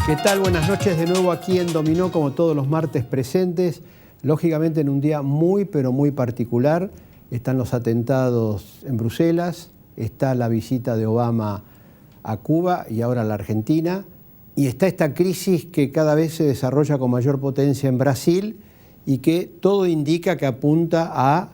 ¿Qué tal? Buenas noches de nuevo aquí en Dominó, como todos los martes presentes. Lógicamente en un día muy, pero muy particular. Están los atentados en Bruselas, está la visita de Obama a Cuba y ahora a la Argentina, y está esta crisis que cada vez se desarrolla con mayor potencia en Brasil y que todo indica que apunta a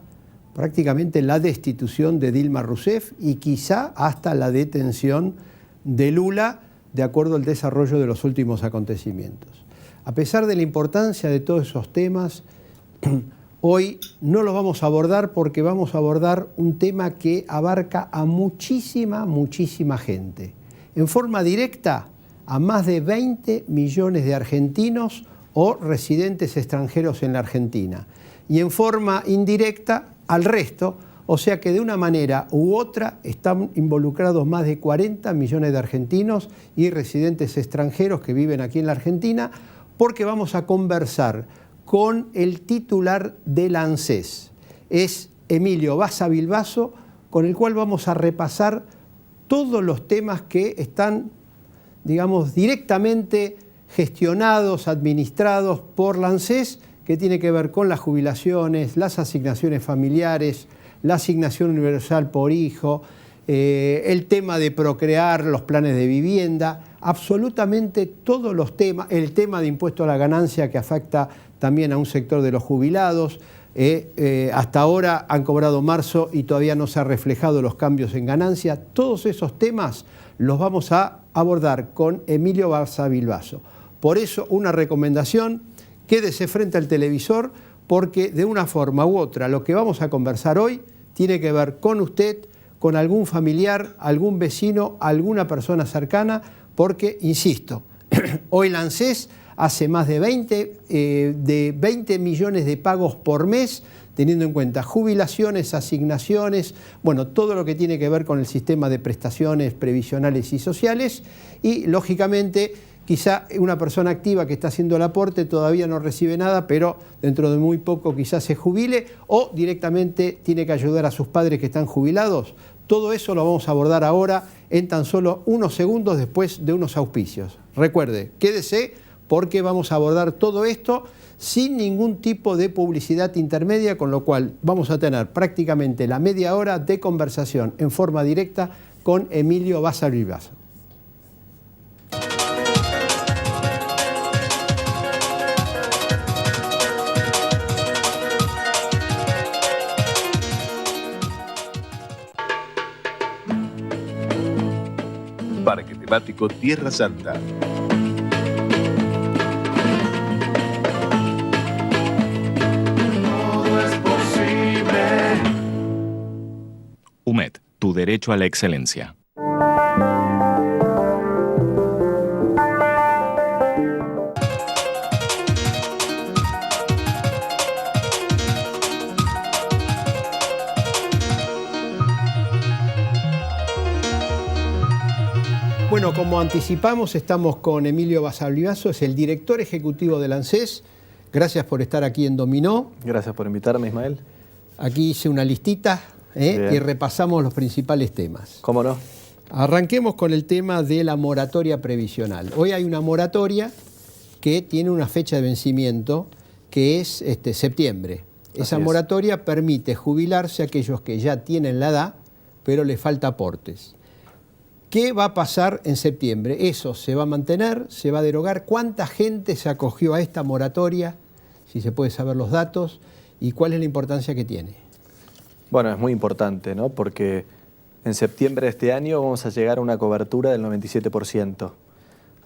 prácticamente la destitución de Dilma Rousseff y quizá hasta la detención de Lula, de acuerdo al desarrollo de los últimos acontecimientos. A pesar de la importancia de todos esos temas, hoy no los vamos a abordar porque vamos a abordar un tema que abarca a muchísima gente. En forma directa, a más de 20 millones de argentinos o residentes extranjeros en la Argentina. Y en forma indirecta, al resto. O sea que de una manera u otra están involucrados más de 40 millones de argentinos y residentes extranjeros que viven aquí en la Argentina, porque vamos a conversar con el titular del ANSES. Es Emilio Basa Bilbaso, con el cual vamos a repasar todos los temas que están, digamos, directamente gestionados, administrados por la ANSES, que tiene que ver con las jubilaciones, las asignaciones familiares, la asignación universal por hijo, el tema de procrear, los planes de vivienda, absolutamente todos los temas, el tema de impuesto a la ganancia que afecta también a un sector de los jubilados. Hasta ahora han cobrado marzo y todavía no se han reflejado los cambios en ganancia. Todos esos temas los vamos a abordar con Emilio Basa Bilbaso. Por eso una recomendación, quédese frente al televisor, porque de una forma u otra lo que vamos a conversar hoy tiene que ver con usted, con algún familiar, algún vecino, alguna persona cercana, porque, insisto, hoy la ANSES hace más de 20 millones de pagos por mes, teniendo en cuenta jubilaciones, asignaciones, bueno, todo lo que tiene que ver con el sistema de prestaciones previsionales y sociales, y lógicamente quizá una persona activa que está haciendo el aporte todavía no recibe nada, pero dentro de muy poco quizás se jubile o directamente tiene que ayudar a sus padres que están jubilados. Todo eso lo vamos a abordar ahora en tan solo unos segundos después de unos auspicios. Recuerde, quédese porque vamos a abordar todo esto sin ningún tipo de publicidad intermedia, con lo cual vamos a tener prácticamente la media hora de conversación en forma directa con Emilio Basa Bilbaso. Parque temático Tierra Santa. Todo es posible. UMED, tu derecho a la excelencia. Bueno, como anticipamos, estamos con Emilio Basa Bilbaso, es el director ejecutivo del ANSES. Gracias por estar aquí en Dominó. Gracias por invitarme, Ismael. Aquí hice una listita y repasamos los principales temas. ¿Cómo no? Arranquemos con el tema de la moratoria previsional. Hoy hay una moratoria que tiene una fecha de vencimiento que es septiembre. Esa moratoria permite jubilarse a aquellos que ya tienen la edad, pero les falta aportes. ¿Qué va a pasar en septiembre? ¿Eso se va a mantener? ¿Se va a derogar? ¿Cuánta gente se acogió a esta moratoria? Si se puede saber los datos. ¿Y cuál es la importancia que tiene? Bueno, es muy importante, ¿no? Porque en septiembre de este año vamos a llegar a una cobertura del 97%.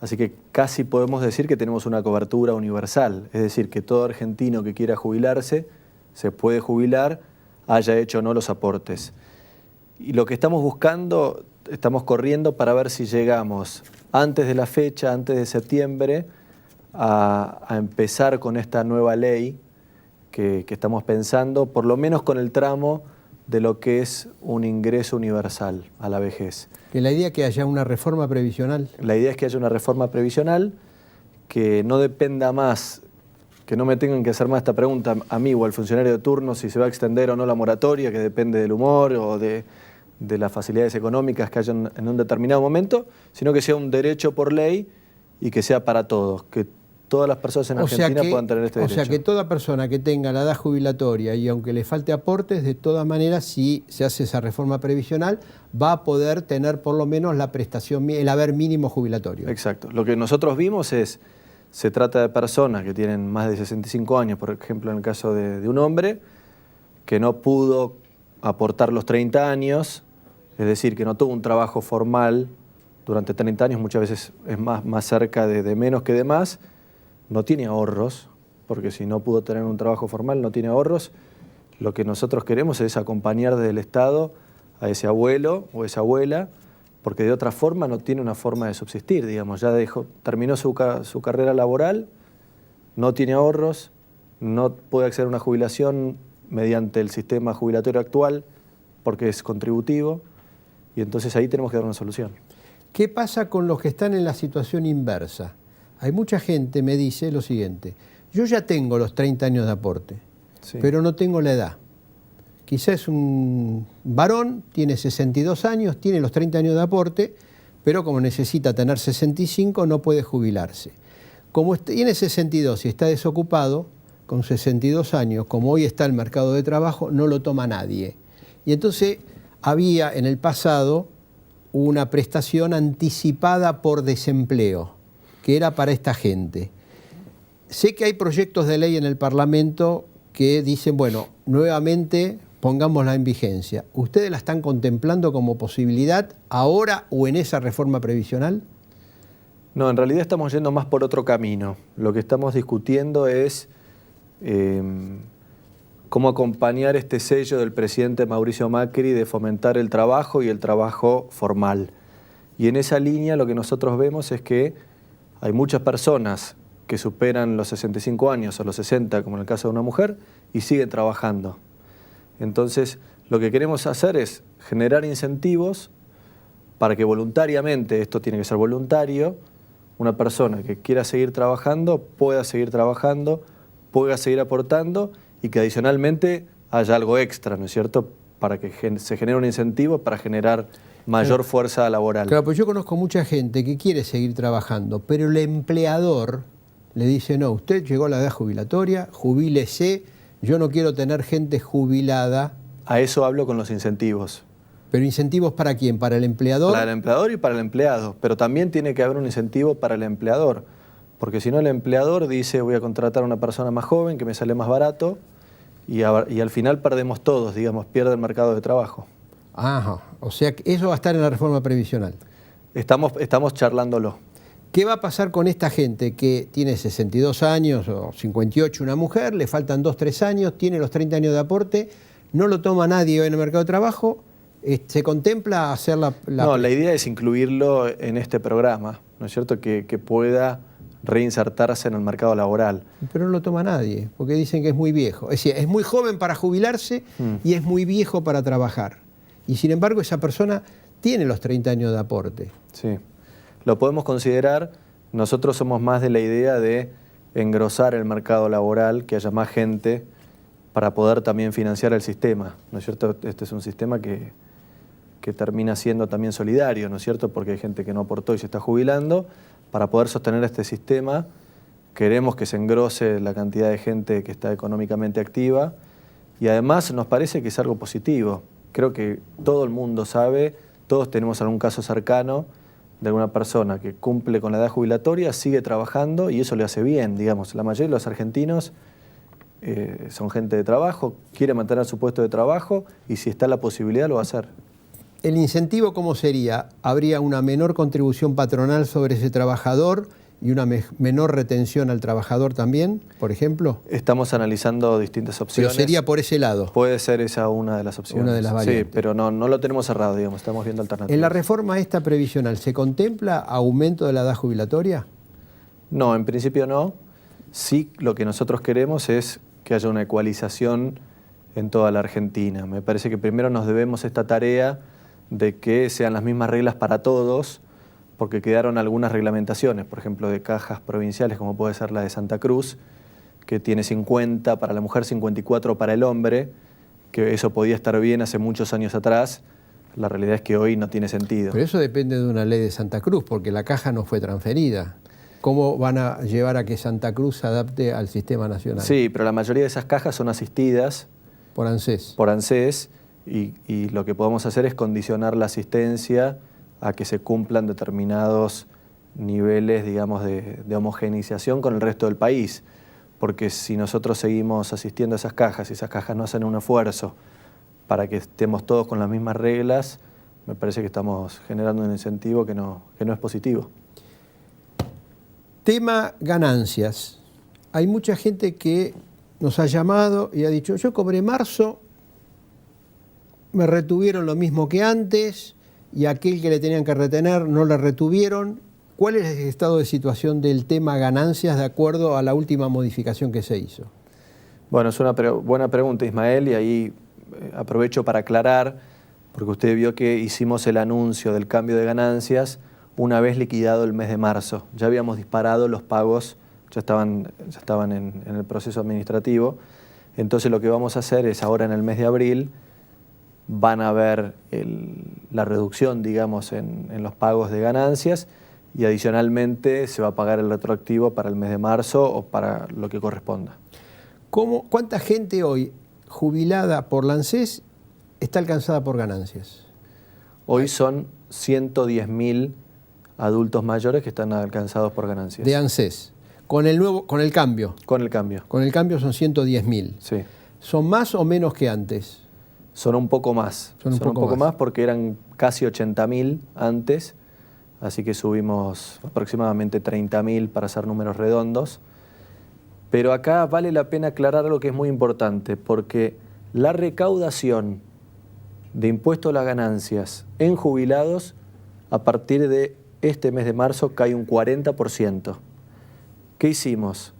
Así que casi podemos decir que tenemos una cobertura universal. Es decir, que todo argentino que quiera jubilarse se puede jubilar, haya hecho o no los aportes. Y lo que estamos buscando, estamos corriendo para ver si llegamos antes de la fecha, antes de septiembre, a empezar con esta nueva ley que estamos pensando, por lo menos con el tramo de lo que es un ingreso universal a la vejez. ¿Que la idea es que haya una reforma previsional? La idea es que haya una reforma previsional que no dependa más, que no me tengan que hacer más esta pregunta a mí o al funcionario de turno si se va a extender o no la moratoria, que depende del humor o de las facilidades económicas que hayan en un determinado momento, sino que sea un derecho por ley y que sea para todos, que todas las personas en Argentina puedan tener este derecho. O sea que toda persona que tenga la edad jubilatoria y aunque le falte aportes, de todas maneras, si se hace esa reforma previsional, va a poder tener por lo menos la prestación, el haber mínimo jubilatorio. Exacto. Lo que nosotros vimos se trata de personas que tienen más de 65 años, por ejemplo en el caso de un hombre, que no pudo aportar los 30 años, es decir, que no tuvo un trabajo formal durante 30 años, muchas veces es más cerca de menos que de más, no tiene ahorros, porque si no pudo tener un trabajo formal no tiene ahorros. Lo que nosotros queremos es acompañar desde el Estado a ese abuelo o esa abuela, porque de otra forma no tiene una forma de subsistir, digamos, ya terminó su carrera laboral, no tiene ahorros, no puede acceder a una jubilación mediante el sistema jubilatorio actual, porque es contributivo, y entonces ahí tenemos que dar una solución. ¿Qué pasa con los que están en la situación inversa? Hay mucha gente me dice lo siguiente: yo ya tengo los 30 años de aporte, sí, pero no tengo la edad. Quizás un varón, tiene 62 años, tiene los 30 años de aporte, pero como necesita tener 65 no puede jubilarse. Como tiene 62 y está desocupado, con 62 años, como hoy está el mercado de trabajo, no lo toma nadie. Y entonces había en el pasado una prestación anticipada por desempleo, que era para esta gente. Sé que hay proyectos de ley en el Parlamento que dicen, bueno, nuevamente pongámosla en vigencia. ¿Ustedes la están contemplando como posibilidad ahora o en esa reforma previsional? No, en realidad estamos yendo más por otro camino. Lo que estamos discutiendo es cómo acompañar este sello del presidente Mauricio Macri de fomentar el trabajo y el trabajo formal. Y en esa línea lo que nosotros vemos es que hay muchas personas que superan los 65 años o los 60, como en el caso de una mujer, y siguen trabajando. Entonces, lo que queremos hacer es generar incentivos para que voluntariamente, esto tiene que ser voluntario, una persona que quiera seguir trabajando, pueda seguir aportando y que adicionalmente haya algo extra, ¿no es cierto?, para que se genere un incentivo para generar mayor fuerza laboral. Claro, pues yo conozco mucha gente que quiere seguir trabajando, pero el empleador le dice, no, usted llegó a la edad jubilatoria, jubílese, yo no quiero tener gente jubilada. A eso hablo con los incentivos. ¿Pero incentivos para quién? ¿Para el empleador? Para el empleador y para el empleado, pero también tiene que haber un incentivo para el empleador, porque si no el empleador dice voy a contratar a una persona más joven que me sale más barato y al final perdemos todos, digamos, pierde el mercado de trabajo. Ajá, o sea que eso va a estar en la reforma previsional. Estamos charlándolo. ¿Qué va a pasar con esta gente que tiene 62 años o 58, una mujer, le faltan 2, 3 años, tiene los 30 años de aporte, no lo toma nadie hoy en el mercado de trabajo? ¿Se contempla hacer la...? No, la idea es incluirlo en este programa, ¿no es cierto?, que pueda reinsertarse en el mercado laboral. Pero no lo toma nadie, porque dicen que es muy viejo. Es decir, es muy joven para jubilarse y es muy viejo para trabajar. Y sin embargo esa persona tiene los 30 años de aporte. Sí, lo podemos considerar. Nosotros somos más de la idea de engrosar el mercado laboral, que haya más gente para poder también financiar el sistema, ¿no es cierto? Este es un sistema que termina siendo también solidario, ¿no es cierto? Porque hay gente que no aportó y se está jubilando. Para poder sostener este sistema queremos que se engrose la cantidad de gente que está económicamente activa y además nos parece que es algo positivo. Creo que todo el mundo sabe, todos tenemos algún caso cercano de alguna persona que cumple con la edad jubilatoria, sigue trabajando y eso le hace bien, digamos. La mayoría de los argentinos son gente de trabajo, quiere mantener su puesto de trabajo y si está la posibilidad lo va a hacer. ¿El incentivo cómo sería? ¿Habría una menor contribución patronal sobre ese trabajador y una menor retención al trabajador también, por ejemplo? Estamos analizando distintas opciones. Pero sería por ese lado. Puede ser esa una de las opciones. Una de las variantes. Sí, pero no lo tenemos cerrado, digamos, estamos viendo alternativas. ¿En la reforma esta previsional se contempla aumento de la edad jubilatoria? No, en principio no. Sí, lo que nosotros queremos es que haya una ecualización en toda la Argentina. Me parece que primero nos debemos esta tarea de que sean las mismas reglas para todos, porque quedaron algunas reglamentaciones, por ejemplo, de cajas provinciales, como puede ser la de Santa Cruz, que tiene 50 para la mujer, 54 para el hombre, que eso podía estar bien hace muchos años atrás. La realidad es que hoy no tiene sentido. Pero eso depende de una ley de Santa Cruz, porque la caja no fue transferida. ¿cómo van a llevar a que Santa Cruz se adapte al sistema nacional? Sí, pero la mayoría de esas cajas son asistidas Por ANSES. por ANSES y lo que podemos hacer es condicionar la asistencia a que se cumplan determinados niveles, digamos, de homogeneización con el resto del país. Porque si nosotros seguimos asistiendo a esas cajas y esas cajas no hacen un esfuerzo para que estemos todos con las mismas reglas, me parece que estamos generando un incentivo que no es positivo. Tema ganancias. Hay mucha gente que nos ha llamado y ha dicho, yo cobré marzo, me retuvieron lo mismo que antes y aquel que le tenían que retener no le retuvieron. ¿Cuál es el estado de situación del tema ganancias de acuerdo a la última modificación que se hizo? Bueno, es una buena pregunta, Ismael, y ahí aprovecho para aclarar, porque usted vio que hicimos el anuncio del cambio de ganancias una vez liquidado el mes de marzo. Ya habíamos disparado los pagos, ya estaban en el proceso administrativo. Entonces lo que vamos a hacer es ahora en el mes de abril van a ver la reducción, digamos, en los pagos de ganancias y adicionalmente se va a pagar el retroactivo para el mes de marzo o para lo que corresponda. ¿Cuánta gente hoy jubilada por la ANSES está alcanzada por ganancias? Hoy son 110.000 adultos mayores que están alcanzados por ganancias. De ANSES. Con el cambio. Con el cambio. Con el cambio son 110.000. Sí. ¿Son más o menos que antes? Son un poco más. Son un poco más porque eran casi 80.000 antes, así que subimos aproximadamente 30.000 para hacer números redondos. Pero acá vale la pena aclarar algo que es muy importante, porque la recaudación de impuesto a las ganancias en jubilados a partir de este mes de marzo cae un 40%. ¿Qué hicimos?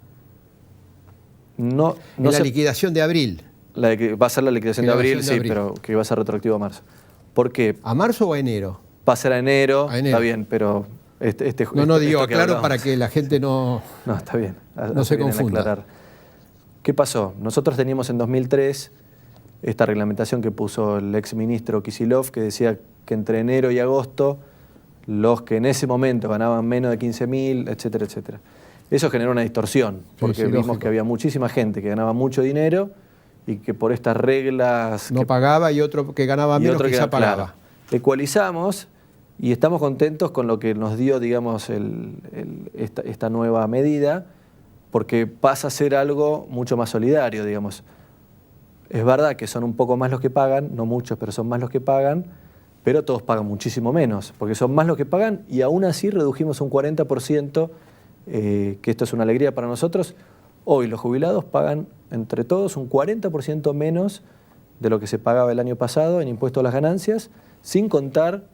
La liquidación de abril. Va a ser la liquidación de abril, sí, pero que va a ser retroactivo a marzo. ¿Por qué? ¿A marzo o a enero? Va a ser a enero, está bien, pero... digo, claro, para que la gente no está bien. No se confunda. Aclarar. ¿Qué pasó? Nosotros teníamos en 2003 esta reglamentación que puso el exministro Kicillof, que decía que entre enero y agosto los que en ese momento ganaban menos de 15.000, etcétera, etcétera. Eso generó una distorsión, porque vimos lógico. Que había muchísima gente que ganaba mucho dinero y que por estas reglas... No pagaba y otro que ganaba menos quizá pagaba. Claro, ecualizamos y estamos contentos con lo que nos dio, digamos, esta nueva medida, porque pasa a ser algo mucho más solidario, digamos. Es verdad que son un poco más los que pagan, no muchos, pero son más los que pagan, pero todos pagan muchísimo menos, porque son más los que pagan y aún así redujimos un 40%, que esto es una alegría para nosotros. Hoy los jubilados pagan entre todos un 40% menos de lo que se pagaba el año pasado en impuesto a las ganancias, sin contar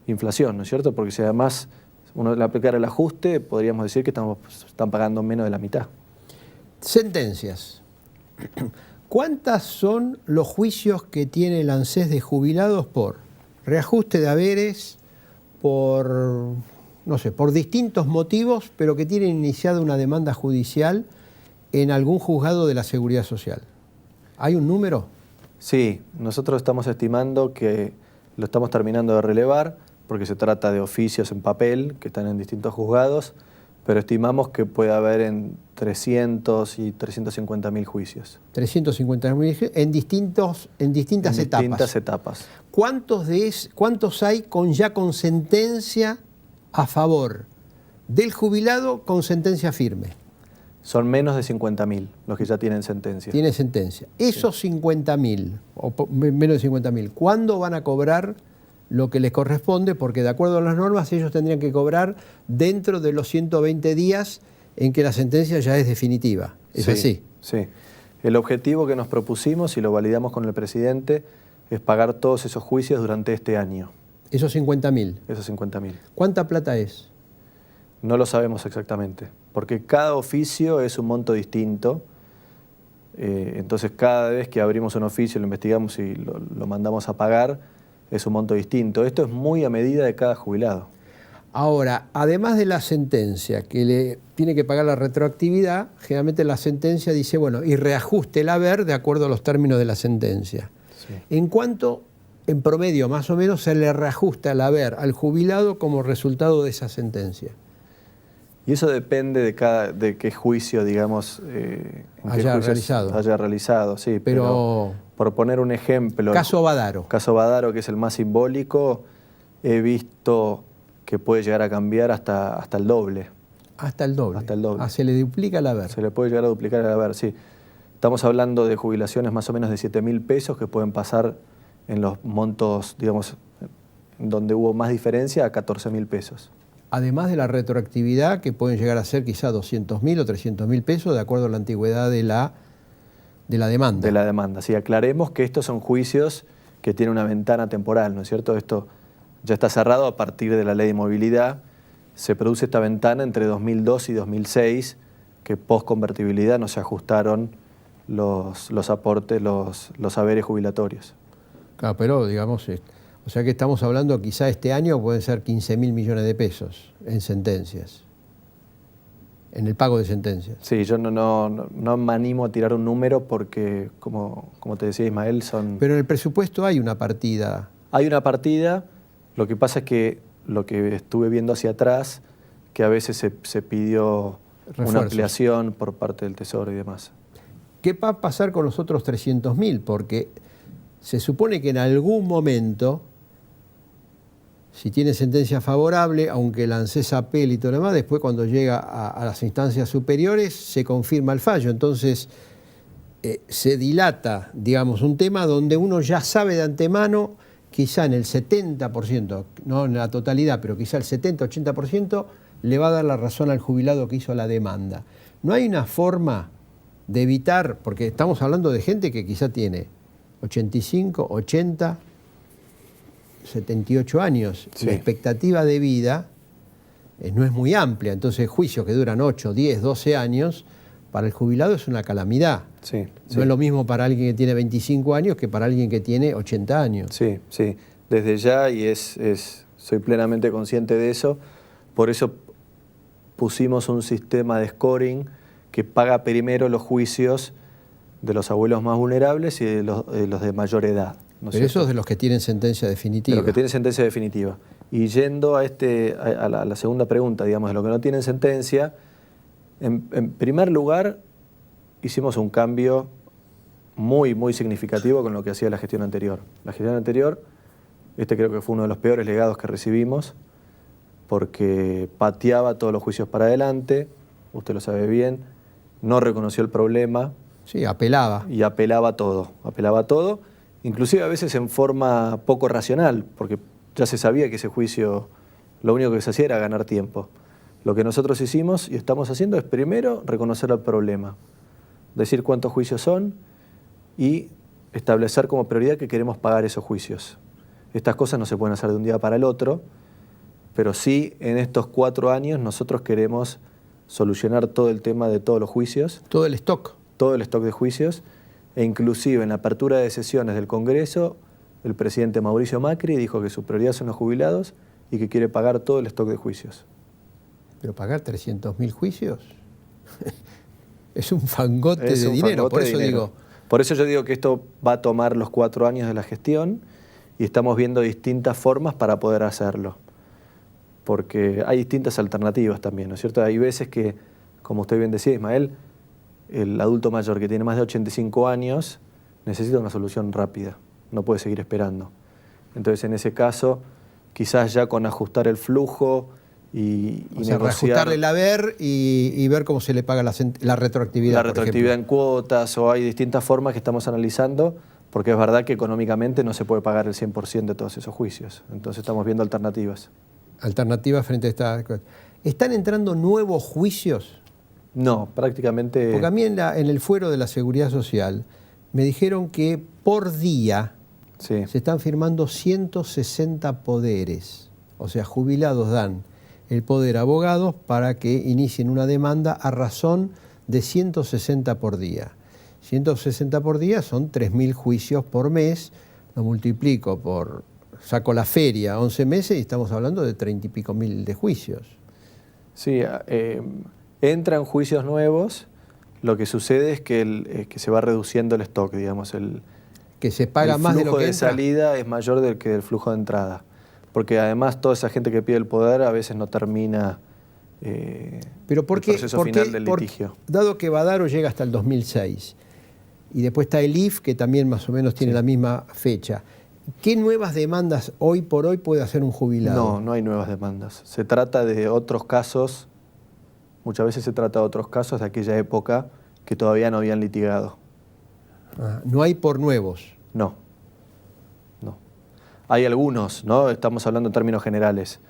inflación, ¿no es cierto? Porque si además uno le aplicara el ajuste, podríamos decir que están pagando menos de la mitad. Sentencias. ¿Cuántas son los juicios que tiene el ANSES de jubilados por reajuste de haberes, por distintos motivos, pero que tienen iniciada una demanda judicial en algún juzgado de la Seguridad Social? ¿Hay un número? Sí, nosotros estamos estimando que lo estamos terminando de relevar, porque se trata de oficios en papel que están en distintos juzgados, pero estimamos que puede haber en 300 y 350.000 juicios. 350.000 en distintas etapas. Distintas etapas. ¿Cuántos hay ya con sentencia a favor del jubilado con sentencia firme? Son menos de 50.000 los que ya tienen sentencia. Tiene sentencia. Esos 50.000, o menos de 50.000, ¿cuándo van a cobrar lo que les corresponde? Porque de acuerdo a las normas ellos tendrían que cobrar dentro de los 120 días en que la sentencia ya es definitiva. ¿Es así? Sí. El objetivo que nos propusimos y lo validamos con el presidente es pagar todos esos juicios durante este año. ¿Esos 50.000? Esos 50.000. ¿Cuánta plata es? No lo sabemos exactamente, porque cada oficio es un monto distinto. Entonces cada vez que abrimos un oficio, lo investigamos y lo mandamos a pagar, es un monto distinto. Esto es muy a medida de cada jubilado. Ahora, además de la sentencia, que le tiene que pagar la retroactividad, generalmente la sentencia dice, bueno, y reajuste el haber de acuerdo a los términos de la sentencia. Sí. ¿En cuánto, en promedio, más o menos, se le reajusta el haber al jubilado como resultado de esa sentencia? Y eso depende de qué juicio, digamos, haya realizado. Sí, pero por poner un ejemplo. Caso Badaro. Caso Badaro, que es el más simbólico, he visto que puede llegar a cambiar hasta el doble. Hasta el doble. Hasta el doble. Se le duplica el haber. Se le puede llegar a duplicar el haber, sí. Estamos hablando de jubilaciones más o menos de 7.000 pesos que pueden pasar en los montos, digamos, donde hubo más diferencia, a 14.000 pesos. Además de la retroactividad, que pueden llegar a ser quizá 200.000 o 300.000 pesos, de acuerdo a la antigüedad de la demanda. De la demanda, sí. Aclaremos que estos son juicios que tienen una ventana temporal, ¿no es cierto? Esto ya está cerrado a partir de la ley de movilidad. Se produce esta ventana entre 2002 y 2006, que post-convertibilidad no se ajustaron los aportes, los haberes jubilatorios. Claro, pero digamos, o sea que estamos hablando quizá este año pueden ser 15.000 millones de pesos en sentencias, en el pago de sentencias. Sí, yo no me animo a tirar un número porque, como te decía Ismael, son... Pero en el presupuesto hay una partida. Hay una partida, lo que pasa es que lo que estuve viendo hacia atrás, que a veces se pidió Refuerzos. Una ampliación por parte del Tesoro y demás. ¿Qué va a pasar con los otros 300.000? Porque se supone que en algún momento, si tiene sentencia favorable, aunque la ANSES apele y todo lo demás, después cuando llega a las instancias superiores se confirma el fallo. Entonces se dilata, digamos, un tema donde uno ya sabe de antemano, quizá en el 70%, no en la totalidad, pero quizá el 70-80%, le va a dar la razón al jubilado que hizo la demanda. No hay una forma de evitar, porque estamos hablando de gente que quizá tiene 85, 80, 78 años. Sí. La expectativa de vida no es muy amplia, entonces juicios que duran 8, 10, 12 años, para el jubilado es una calamidad. Sí, no es lo mismo para alguien que tiene 25 años que para alguien que tiene 80 años. Sí, sí, desde ya, y soy plenamente consciente de eso, por eso pusimos un sistema de scoring que paga primero los juicios de los abuelos más vulnerables y de los de mayor edad. ¿No Pero esos de los que tienen sentencia definitiva. De los que tienen sentencia definitiva. Y yendo a la segunda pregunta, digamos, de los que no tienen sentencia, en primer lugar, hicimos un cambio muy, muy significativo con lo que hacía la gestión anterior. La gestión anterior, creo que fue uno de los peores legados que recibimos, porque pateaba todos los juicios para adelante, usted lo sabe bien, no reconoció el problema. Sí, apelaba. Y apelaba todo, inclusive a veces en forma poco racional, porque ya se sabía que ese juicio lo único que se hacía era ganar tiempo. Lo que nosotros hicimos y estamos haciendo es primero reconocer el problema, decir cuántos juicios son y establecer como prioridad que queremos pagar esos juicios. Estas cosas no se pueden hacer de un día para el otro, pero sí en estos 4 años nosotros queremos solucionar todo el tema de todos los juicios. Todo el stock. Todo el stock de juicios, e inclusive en la apertura de sesiones del Congreso, el presidente Mauricio Macri dijo que su prioridad son los jubilados y que quiere pagar todo el stock de juicios. Pero pagar 300.000 juicios es un fangote de dinero, por eso digo. Por eso yo digo que esto va a tomar los 4 años de la gestión y estamos viendo distintas formas para poder hacerlo. Porque hay distintas alternativas también, ¿no es cierto? Hay veces que, como usted bien decía, Ismael, el adulto mayor que tiene más de 85 años necesita una solución rápida, no puede seguir esperando. Entonces, en ese caso, quizás ya con ajustar el flujo y negociar... reajustarle el haber y ver cómo se le paga la retroactividad. La retroactividad en cuotas, o hay distintas formas que estamos analizando, porque es verdad que económicamente no se puede pagar el 100% de todos esos juicios. Entonces, estamos viendo alternativas. Alternativas frente a esta... ¿Están entrando nuevos juicios? No, prácticamente... Porque a mí en el fuero de la Seguridad Social me dijeron que por día se están firmando 160 poderes. O sea, jubilados dan el poder a abogados para que inicien una demanda a razón de 160 por día. 160 por día son 3.000 juicios por mes, lo multiplico por... Saco la feria, 11 meses, y estamos hablando de 30 y pico mil de juicios. Sí, entran juicios nuevos, lo que sucede es que se va reduciendo el stock, digamos. Que se paga más de lo que El flujo de salida es mayor que el flujo de entrada. Porque además toda esa gente que pide el poder a veces no termina Pero ¿por qué? el proceso final del litigio. Dado que Badaro llega hasta el 2006 y después está el IF, que también más o menos tiene la misma fecha, ¿qué nuevas demandas hoy por hoy puede hacer un jubilado? No hay nuevas demandas. Se trata de otros casos, muchas veces se trata de otros casos de aquella época que todavía no habían litigado. No hay por nuevos. No. Hay algunos, ¿no? Estamos hablando en términos generales,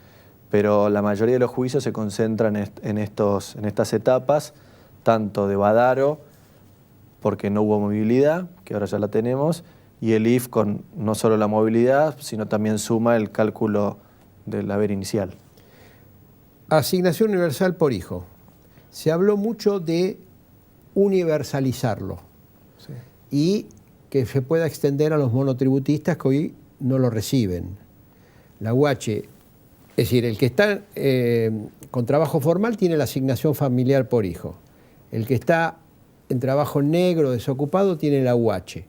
pero la mayoría de los juicios se concentran en estas etapas, tanto de Badaro, porque no hubo movilidad, que ahora ya la tenemos, y el IF con no solo la movilidad, sino también suma el cálculo del haber inicial. Asignación universal por hijo. Se habló mucho de universalizarlo y que se pueda extender a los monotributistas que hoy no lo reciben. La UH, es decir, el que está con trabajo formal tiene la asignación familiar por hijo. El que está en trabajo negro, desocupado, tiene la UH.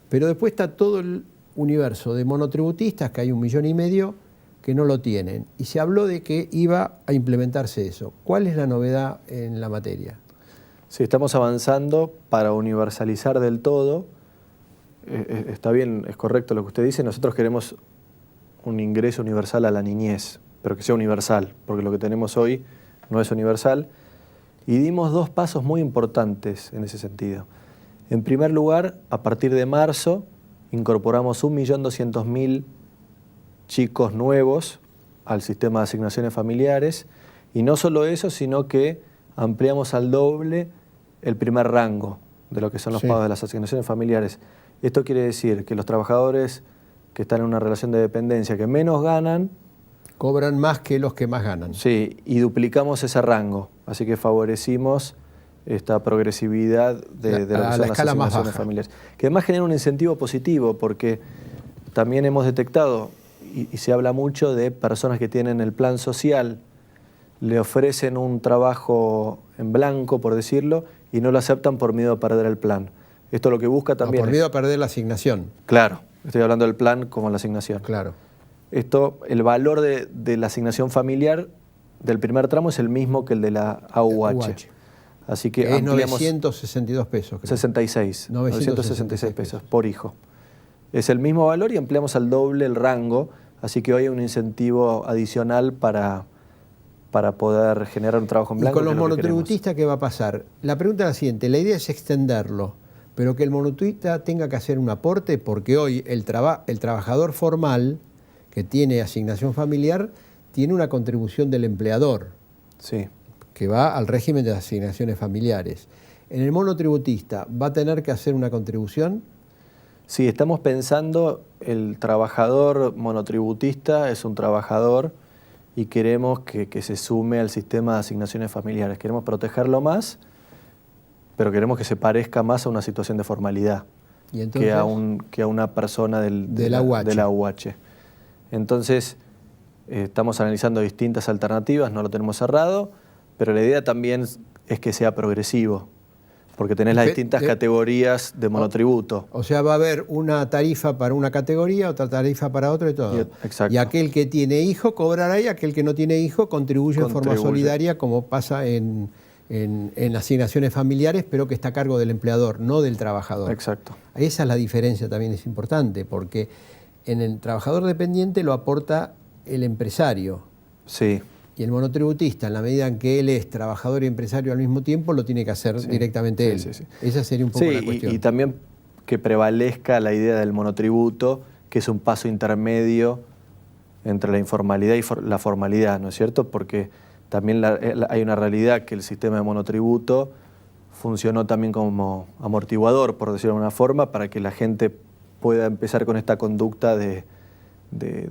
Pero después está todo el universo de monotributistas, que hay 1,5 millones, que no lo tienen. Y se habló de que iba a implementarse eso. ¿Cuál es la novedad en la materia? Sí, estamos avanzando para universalizar del todo. Está bien, es correcto lo que usted dice. Nosotros queremos un ingreso universal a la niñez, pero que sea universal, porque lo que tenemos hoy no es universal. Y dimos 2 pasos muy importantes en ese sentido. En primer lugar, a partir de marzo, incorporamos 1.200.000 chicos nuevos al sistema de asignaciones familiares. Y no solo eso, sino que ampliamos al doble el primer rango de lo que son los pagos de las asignaciones familiares. Esto quiere decir que los trabajadores que están en una relación de dependencia que menos ganan, cobran más que los que más ganan. Sí, y duplicamos ese rango. Así que favorecimos esta progresividad de lo que son las asignaciones familiares. Que además genera un incentivo positivo, porque también hemos detectado, y se habla mucho de personas que tienen el plan social, le ofrecen un trabajo en blanco, por decirlo, y no lo aceptan por miedo a perder el plan. Esto lo que busca también... por miedo a perder la asignación. Claro, estoy hablando del plan como la asignación. Claro. Esto, el valor de la asignación familiar del primer tramo es el mismo que el de la AUH. Así que es ampliamos 962 pesos. Creo. 966 pesos por hijo. Es el mismo valor y ampliamos al doble el rango, así que hoy hay un incentivo adicional para poder generar un trabajo en blanco. ¿Y con los monotributistas qué va a pasar? La pregunta es la siguiente, la idea es extenderlo, pero que el monotributista tenga que hacer un aporte, porque hoy el trabajador formal que tiene asignación familiar tiene una contribución del empleador, sí, que va al régimen de asignaciones familiares. ¿En el monotributista va a tener que hacer una contribución? Sí, estamos pensando, el trabajador monotributista es un trabajador y queremos que se sume al sistema de asignaciones familiares. Queremos protegerlo más, pero queremos que se parezca más a una situación de formalidad. ¿Y entonces? que a una persona de la UH. Entonces, estamos analizando distintas alternativas, no lo tenemos cerrado, pero la idea también es que sea progresivo, porque tenés las distintas categorías de monotributo. O sea, va a haber una tarifa para una categoría, otra tarifa para otra y todo. Exacto. Y aquel que tiene hijo cobrará y aquel que no tiene hijo contribuye en forma solidaria, como pasa en asignaciones familiares, pero que está a cargo del empleador, no del trabajador. Exacto. Esa es la diferencia, también es importante, porque en el trabajador dependiente lo aporta el empresario. Sí. Y el monotributista, en la medida en que él es trabajador y empresario al mismo tiempo, lo tiene que hacer directamente él. Sí. Esa sería un poco la cuestión. Y también que prevalezca la idea del monotributo, que es un paso intermedio entre la informalidad y la formalidad, ¿no es cierto? Porque también hay una realidad que el sistema de monotributo funcionó también como amortiguador, por decirlo de alguna forma, para que la gente pueda empezar con esta conducta de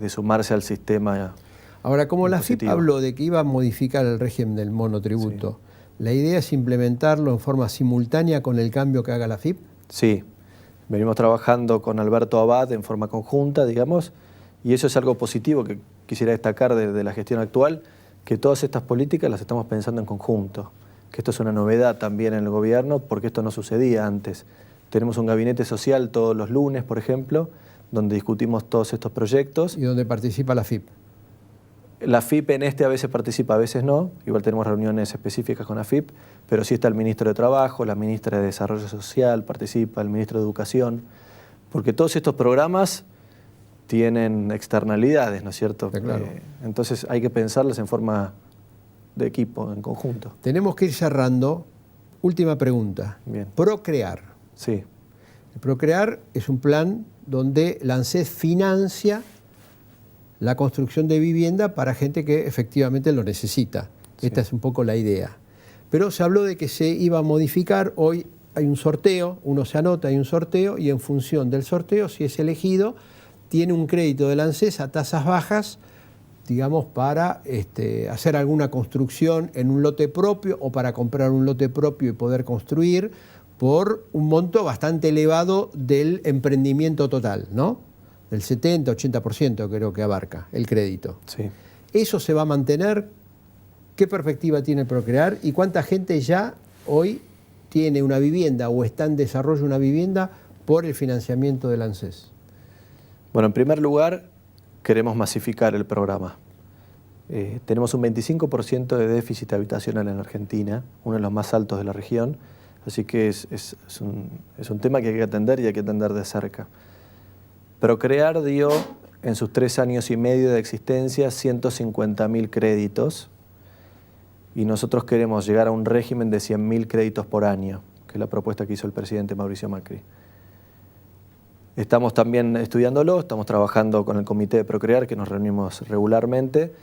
sumarse al sistema. Ahora, como la FIP habló de que iba a modificar el régimen del monotributo, ¿la idea es implementarlo en forma simultánea con el cambio que haga la FIP? Sí, venimos trabajando con Alberto Abad en forma conjunta, digamos, y eso es algo positivo que quisiera destacar de la gestión actual, que todas estas políticas las estamos pensando en conjunto, que esto es una novedad también en el gobierno, porque esto no sucedía antes. Tenemos un gabinete social todos los lunes, por ejemplo, donde discutimos todos estos proyectos. ¿Y donde participa la FIP? La AFIP en a veces participa, a veces no. Igual tenemos reuniones específicas con AFIP, pero sí está el ministro de Trabajo, la ministra de Desarrollo Social participa, el ministro de Educación, porque todos estos programas tienen externalidades, ¿no es cierto? Claro. Entonces hay que pensarlas en forma de equipo, en conjunto. Tenemos que ir cerrando. Última pregunta. Bien. Procrear. Sí. El Procrear es un plan donde la ANSES financia la construcción de vivienda para gente que efectivamente lo necesita. Sí. Esta es un poco la idea. Pero se habló de que se iba a modificar. Hoy hay un sorteo, uno se anota, hay un sorteo, y en función del sorteo, si es elegido, tiene un crédito del ANSES a tasas bajas, digamos, para hacer alguna construcción en un lote propio o para comprar un lote propio y poder construir por un monto bastante elevado del emprendimiento total, ¿no? Del 70-80% creo que abarca el crédito. Sí. ¿Eso se va a mantener? ¿Qué perspectiva tiene el Procrear? ¿Y cuánta gente ya hoy tiene una vivienda o está en desarrollo una vivienda por el financiamiento del ANSES? Bueno, en primer lugar, queremos masificar el programa. Tenemos un 25% de déficit habitacional en Argentina, uno de los más altos de la región, así que es un tema que hay que atender y hay que atender de cerca. Procrear dio, en sus 3 años y medio de existencia, 150.000 créditos, y nosotros queremos llegar a un régimen de 100.000 créditos por año, que es la propuesta que hizo el presidente Mauricio Macri. Estamos también estudiándolo, estamos trabajando con el comité de Procrear, que nos reunimos regularmente,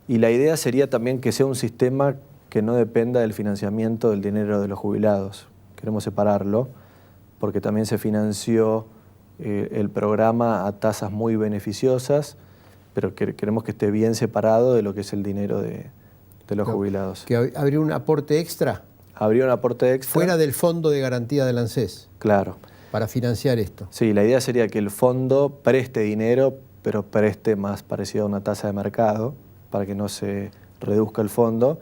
y la idea sería también que sea un sistema que no dependa del financiamiento del dinero de los jubilados. Queremos separarlo, porque también se financió el programa a tasas muy beneficiosas, pero queremos que esté bien separado de lo que es el dinero de los jubilados. ¿Que habría un aporte extra? Habría un aporte extra. Fuera del fondo de garantía del ANSES. Claro. Para financiar esto. Sí, la idea sería que el fondo preste dinero, pero preste más parecido a una tasa de mercado, para que no se reduzca el fondo,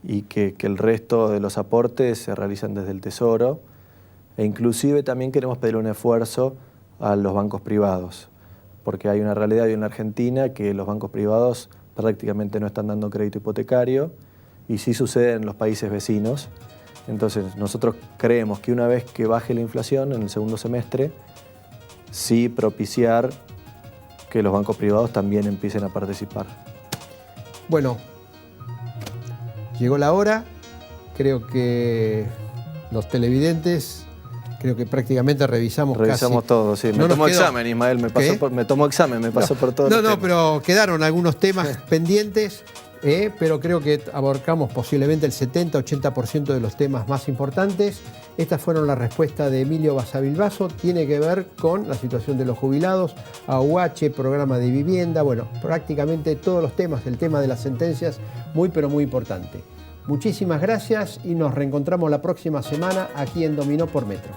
y que el resto de los aportes se realicen desde el Tesoro. E inclusive también queremos pedir un esfuerzo a los bancos privados, porque hay una realidad hoy en la Argentina que los bancos privados prácticamente no están dando crédito hipotecario, y sí sucede en los países vecinos. Entonces nosotros creemos que una vez que baje la inflación en el segundo semestre, sí propiciar que los bancos privados también empiecen a participar. Bueno, llegó la hora. Creo que los televidentes, creo que prácticamente revisamos casi todo, sí. No me tomo nos quedó. examen, Ismael, me tomo examen, me pasó por todo el tema. Pero quedaron algunos temas pendientes, pero creo que abarcamos posiblemente el 70-80% de los temas más importantes. Estas fueron las respuestas de Emilio Basavilbaso. Tiene que ver con la situación de los jubilados, AUH, programa de vivienda, bueno, prácticamente todos los temas, el tema de las sentencias, muy pero muy importante. Muchísimas gracias y nos reencontramos la próxima semana aquí en Dominó por Metro.